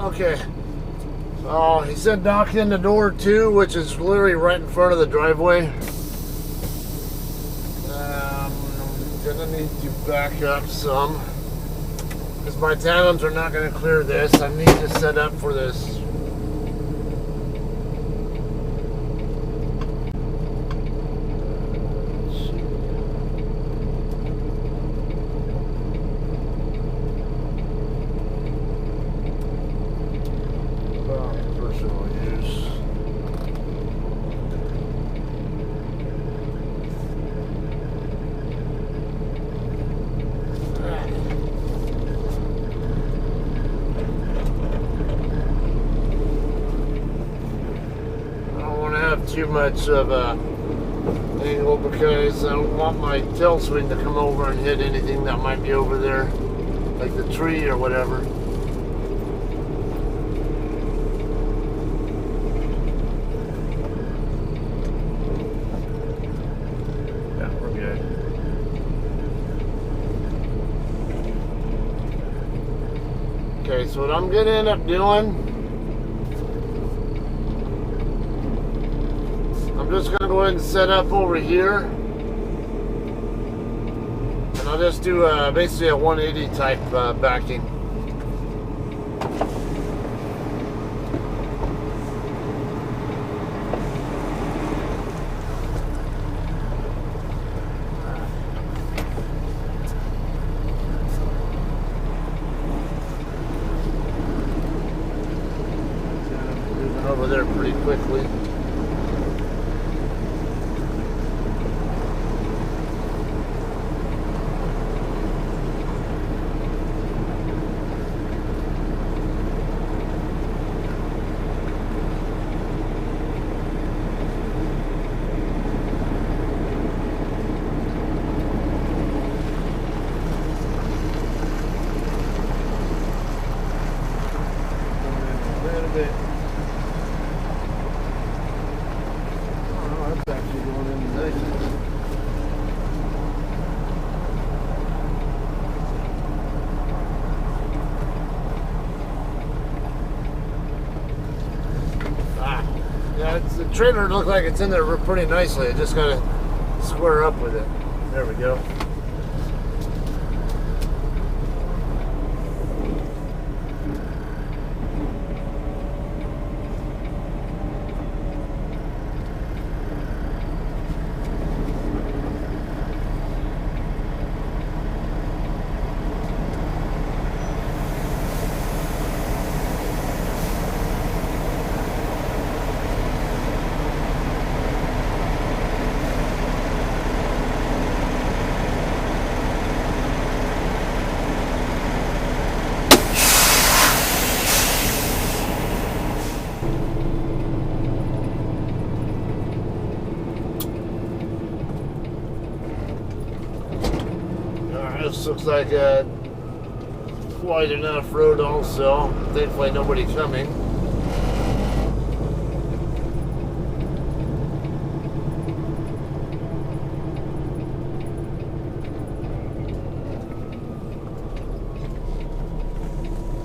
Okay. Oh, he said knock in the door too, which is literally right in front of the driveway. Gonna need to back up some because my tandems are not going to clear this. I need to set up for this. Personal use. Too much of a angle because I don't want my tail swing to come over and hit anything that might be over there, like the tree or whatever. Yeah, we're good. Okay, so what I'm gonna end up doing, I'm just going to go ahead and set up over here, and I'll just do basically a 180 type backing. Moving over there pretty quickly. The trailer looks like it's in there pretty nicely. I just gotta square up with it. There we go. This looks like quite enough road also. Thankfully nobody coming.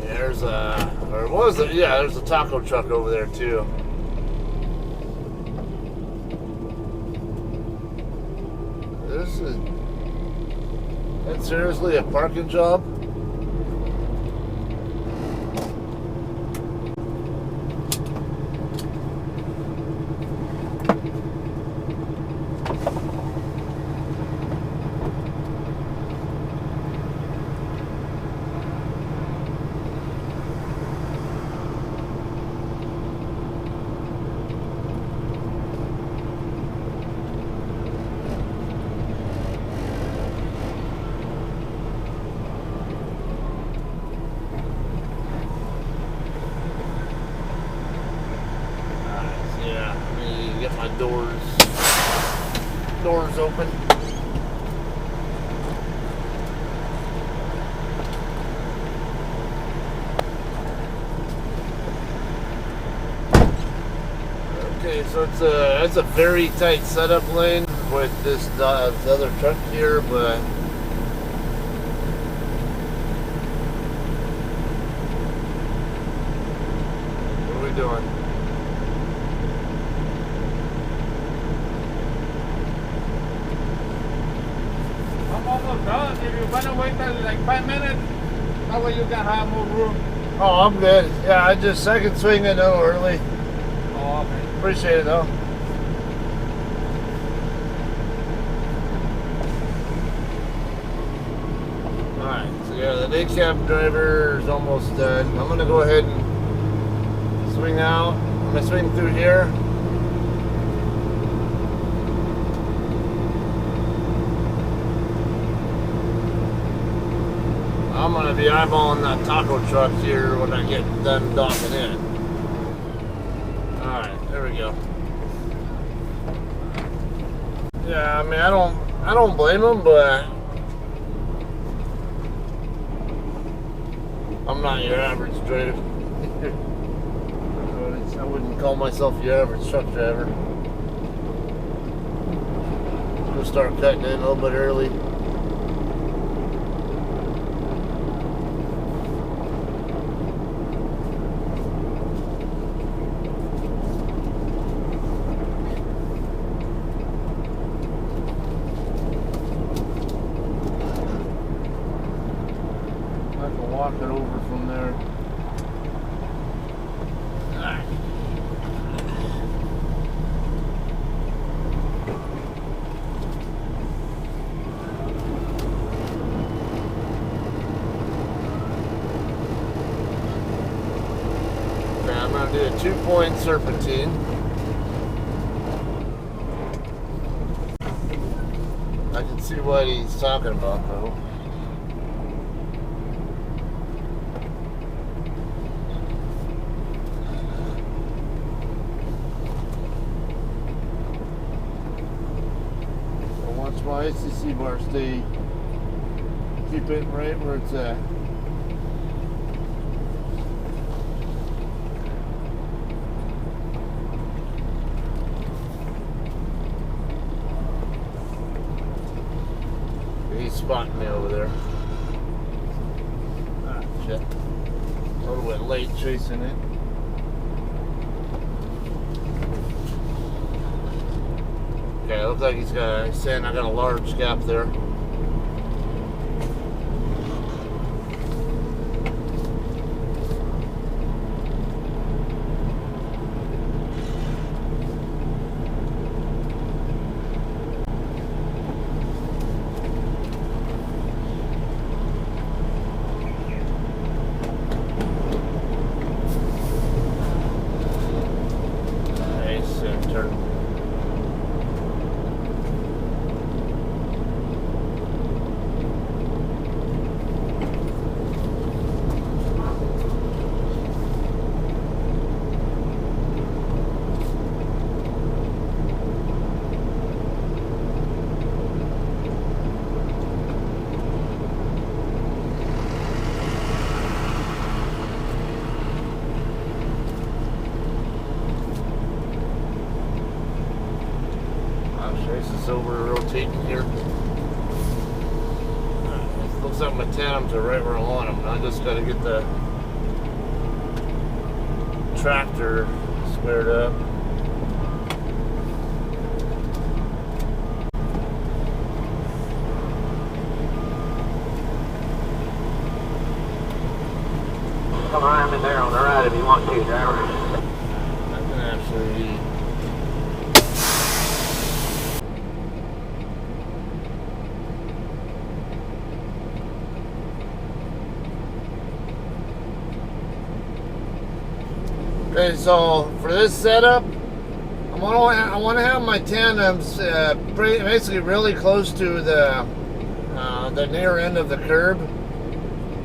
There's or was it? Yeah, there's a taco truck over there too. This is. That's seriously a parking job? My doors open. Okay, so it's a very tight setup lane with this the other truck here, but doing? I'm almost done. If you want to wait like 5 minutes, that way you can have more room. Oh, I'm good. Yeah, I just second swing it though early. Oh, okay. Appreciate it though. Alright, so yeah, the day cab driver is almost done. I'm gonna go ahead and swing out. I'm gonna swing through here. I'm gonna be eyeballing that taco truck here when I get done docking in. Alright, there we go. Yeah, I mean I don't blame him, but I'm not your average driver. I wouldn't call myself your average truck driver. We'll start cutting in a little bit early. I can walk it over from there. I'm going to do a 2-point serpentine. I can see what he's talking about though. So watch my ACC bar stay, keep it right where it's at. He's spotting me over there. Ah, shit. A little bit late chasing it. Okay, looks like he's saying I got a large gap there. Over rotating here. Looks like my tandems are right where I want them. I just got to get the tractor squared up. Come around in there on the right if you want to, driver. I can actually. Okay, so for this setup, I want to have my tandems basically really close to the near end of the curb,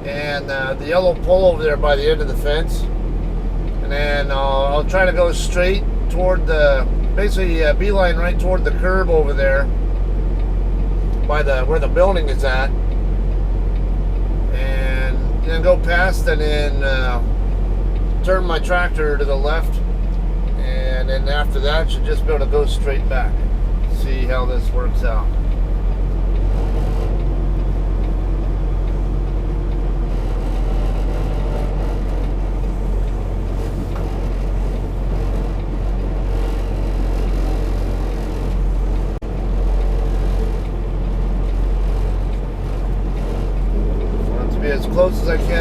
and the yellow pole over there by the end of the fence, and then I'll try to go straight toward the basically beeline right toward the curb over there by where the building is at, and then go past and then turn my tractor to the left, and then after that should just be able to go straight back. See how this works out.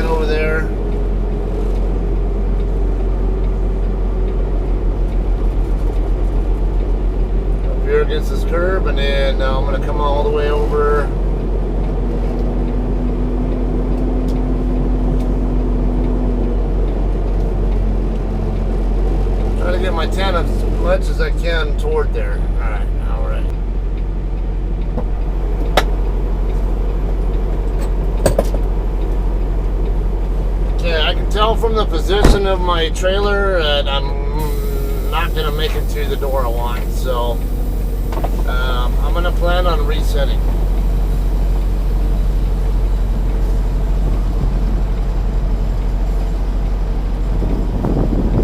tent over there. Up here against this curb, and then I'm gonna come all the way over. Try to get my tent as much as I can toward there. Alright, alright. Okay, I can tell from the position of my trailer that I'm not gonna make it to the door I want, so I'm gonna plan on resetting.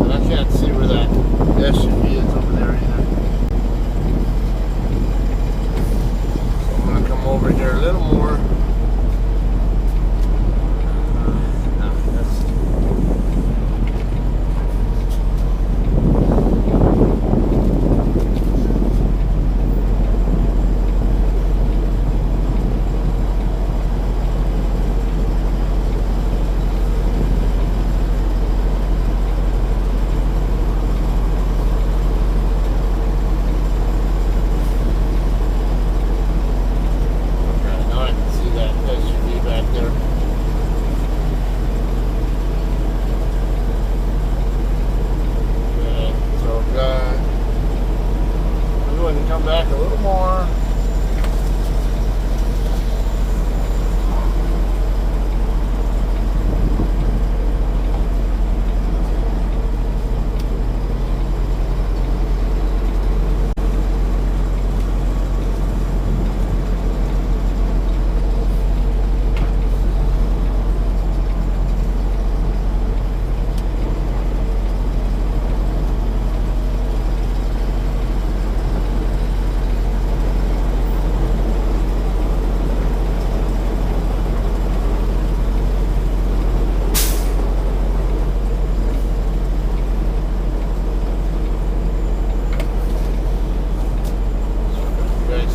And I can't see where that SUV is over there either. So I'm gonna come over here a little more. Come back a little more.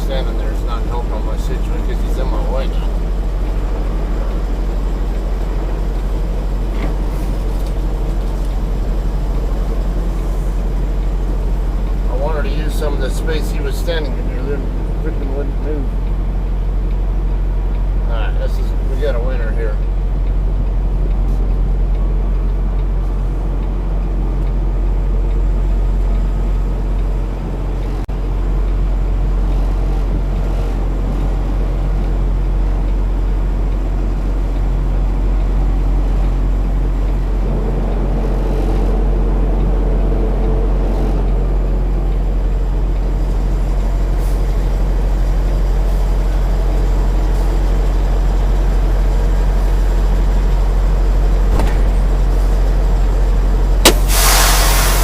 Standing there is not helping on my situation because he's in my way now. I wanted to use some of the space he was standing